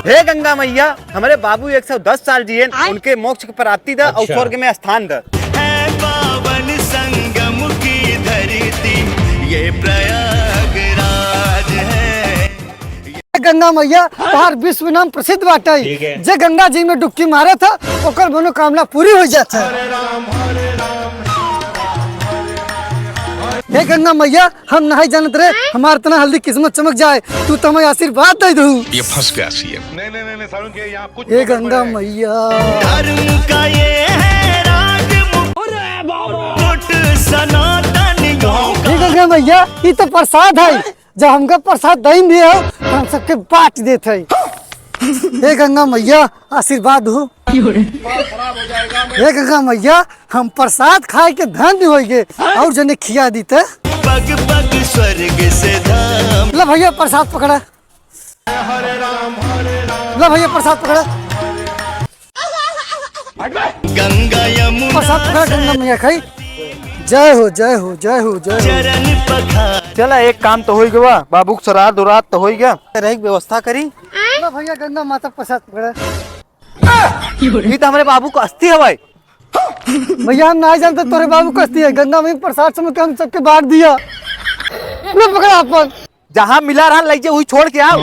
हे गंगा मैया, हमारे बाबू 110 साल जिए, उनके मोक्ष की प्राप्ति द और स्वर्ग में स्थान द। पावन संगम की धरती ये प्रयागराज है। गंगा मैया तोहार विश्व नाम प्रसिद्ध बाटे। जे गंगा जी में डुबकी मारे था ओकर मनोकामना पूरी हो जाता है। हे गंगा मैया, हम नहीं जानत रहे हमार इतना हल्दी किस्मत चमक जाए, तू तो हमें आशीर्वाद दे दू। ये फंस गया सीएम। नहीं सारुण के यहाँ कुछ हे गंगा मैया, धर्म का ये है राजमुकुट सनातन हे गंगा मैया, ये तो प्रसाद है, जब हमका प्रसाद दही भी हो तो हम सबके बांट देते है। हे गंगा मैया, आशीर्वाद हो। हे गंगा मैया, हम प्रसाद खाए के धन्य होइगे और जने खिया दी थे। पग पग स्वर्ग से धाम। ला भैया प्रसाद पकड़ा, ला भैया प्रसाद पकड़ा, गंगा यमुना प्रसाद पकड़ा। गंगा मैया खाई। जय हो जय हो जय हो जय हो। चरण पखार। चला एक काम तो हो गया, बाबू को श्राद्ध उराद तो हो गया, रही व्यवस्था करी। ला भैया गंगा माता प्रसाद पकड़ा। ये तो हमारे बाबू को अस्थि हवाई। भैया हम नहीं जानते तोरे बाबू कस्ती है, गंगा में प्रसाद समझ के हम सबके बांट दिया। ला पकड़ा अपन। जहाँ मिला रहा लग वही छोड़ के आओ।